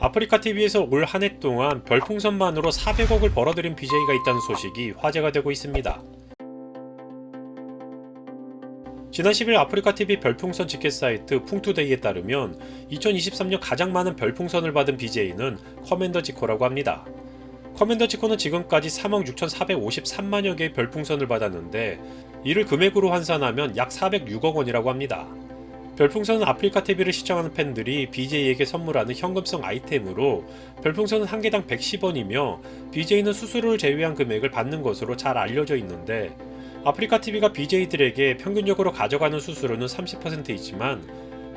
아프리카TV에서 올 한 해 동안 별풍선만으로 400억을 벌어들인 BJ가 있다는 소식이 화제가 되고 있습니다. 지난 10일 아프리카TV 별풍선 집계 사이트 풍투데이에 따르면 2023년 가장 많은 별풍선을 받은 BJ는 커맨더 지코라고 합니다. 커맨더 지코는 지금까지 3억 6,453만여 개의 별풍선을 받았는데 이를 금액으로 환산하면 약 406억 원이라고 합니다. 별풍선은 아프리카TV를 시청하는 팬들이 BJ에게 선물하는 현금성 아이템으로 별풍선은 한 개당 110원이며 BJ는 수수료를 제외한 금액을 받는 것으로 잘 알려져 있는데 아프리카TV가 BJ들에게 평균적으로 가져가는 수수료는 30%이지만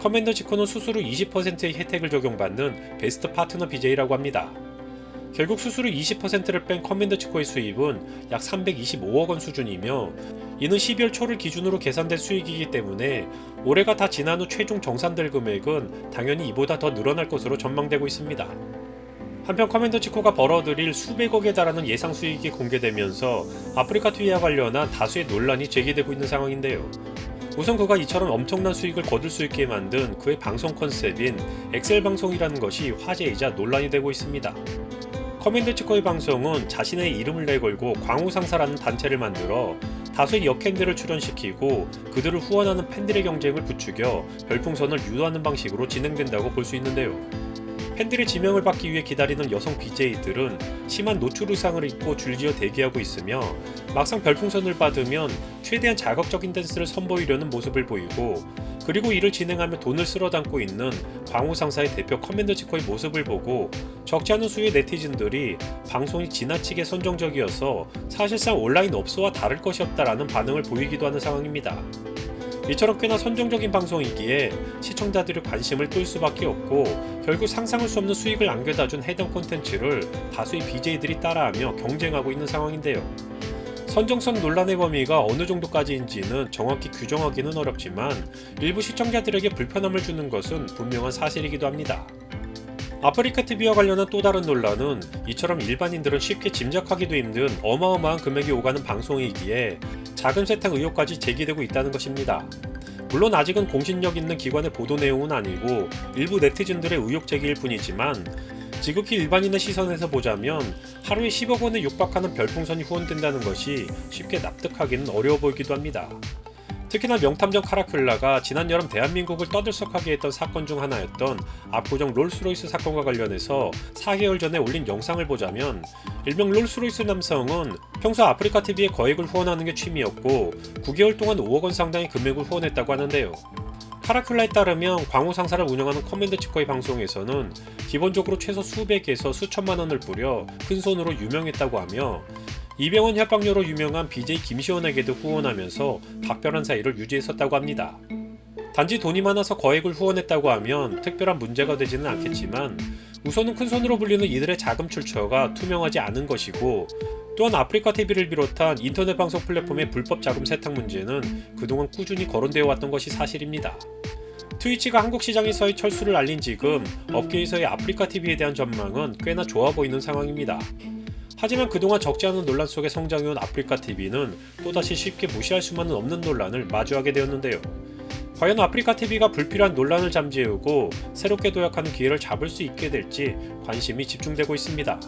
커맨더 지코는 수수료 20%의 혜택을 적용받는 베스트 파트너 BJ라고 합니다. 결국 수수료 20%를 뺀 커맨더 지코의 수입은 약 325억 원 수준이며 이는 12월 초를 기준으로 계산된 수익이기 때문에 올해가 다 지난 후 최종 정산될 금액은 당연히 이보다 더 늘어날 것으로 전망되고 있습니다. 한편 커맨더 지코가 벌어들일 수백억에 달하는 예상 수익이 공개되면서 아프리카TV와 관련한 다수의 논란이 제기되고 있는 상황인데요. 우선 그가 이처럼 엄청난 수익을 거둘 수 있게 만든 그의 방송 컨셉인 엑셀 방송이라는 것이 화제이자 논란이 되고 있습니다. 커맨더 지코의 방송은 자신의 이름을 내걸고 광우상사라는 단체를 만들어 다수의 역행들을 출연시키고 그들을 후원하는 팬들의 경쟁을 부추겨 별풍선을 유도하는 방식으로 진행된다고 볼 수 있는데요. 팬들의 지명을 받기 위해 기다리는 여성 BJ들은 심한 노출 의상을 입고 줄지어 대기하고 있으며 막상 별풍선을 받으면 최대한 자극적인 댄스를 선보이려는 모습을 보이고 그리고 이를 진행하며 돈을 쓸어 담고 있는 광우상사의 대표 커맨더 지코의 모습을 보고 적지 않은 수의 네티즌들이 방송이 지나치게 선정적이어서 사실상 온라인 업소와 다를 것이 없다라는 반응을 보이기도 하는 상황입니다. 이처럼 꽤나 선정적인 방송이기에 시청자들의 관심을 끌 수밖에 없고 결국 상상할 수 없는 수익을 안겨다준 해당 콘텐츠를 다수의 BJ들이 따라하며 경쟁하고 있는 상황인데요. 선정성 논란의 범위가 어느 정도까지인지는 정확히 규정하기는 어렵지만 일부 시청자들에게 불편함을 주는 것은 분명한 사실이기도 합니다. 아프리카TV와 관련한 또 다른 논란은 이처럼 일반인들은 쉽게 짐작하기도 힘든 어마어마한 금액이 오가는 방송이기에 자금 세탁 의혹까지 제기되고 있다는 것입니다. 물론 아직은 공신력 있는 기관의 보도 내용은 아니고 일부 네티즌들의 의혹 제기일 뿐이지만 지극히 일반인의 시선에서 보자면 하루에 10억 원에 육박하는 별풍선이 후원된다는 것이 쉽게 납득하기는 어려워 보이기도 합니다. 특히나 명탐정 카라큘라가 지난 여름 대한민국을 떠들썩하게 했던 사건 중 하나였던 압구정 롤스로이스 사건과 관련해서 4개월 전에 올린 영상을 보자면 일명 롤스로이스 남성은 평소 아프리카TV에 거액을 후원하는 게 취미였고 9개월 동안 5억 원 상당의 금액을 후원했다고 하는데요. 카라큘라에 따르면 광우상사를 운영하는 커맨더 지코의 방송에서는 기본적으로 최소 수백에서 수천만 원을 뿌려 큰손으로 유명했다고 하며 이병헌 협박녀로 유명한 BJ 김시원에게도 후원하면서 각별한 사이를 유지했었다고 합니다. 단지 돈이 많아서 거액을 후원했다고 하면 특별한 문제가 되지는 않겠지만 우선은 큰손으로 불리는 이들의 자금 출처가 투명하지 않은 것이고 또한 아프리카TV를 비롯한 인터넷 방송 플랫폼의 불법 자금 세탁 문제는 그동안 꾸준히 거론되어 왔던 것이 사실입니다. 트위치가 한국 시장에서의 철수를 알린 지금 업계에서의 아프리카TV에 대한 전망은 꽤나 좋아 보이는 상황입니다. 하지만 그동안 적지 않은 논란 속에 성장해온 아프리카TV는 또다시 쉽게 무시할 수만은 없는 논란을 마주하게 되었는데요. 과연 아프리카TV가 불필요한 논란을 잠재우고 새롭게 도약하는 기회를 잡을 수 있게 될지 관심이 집중되고 있습니다.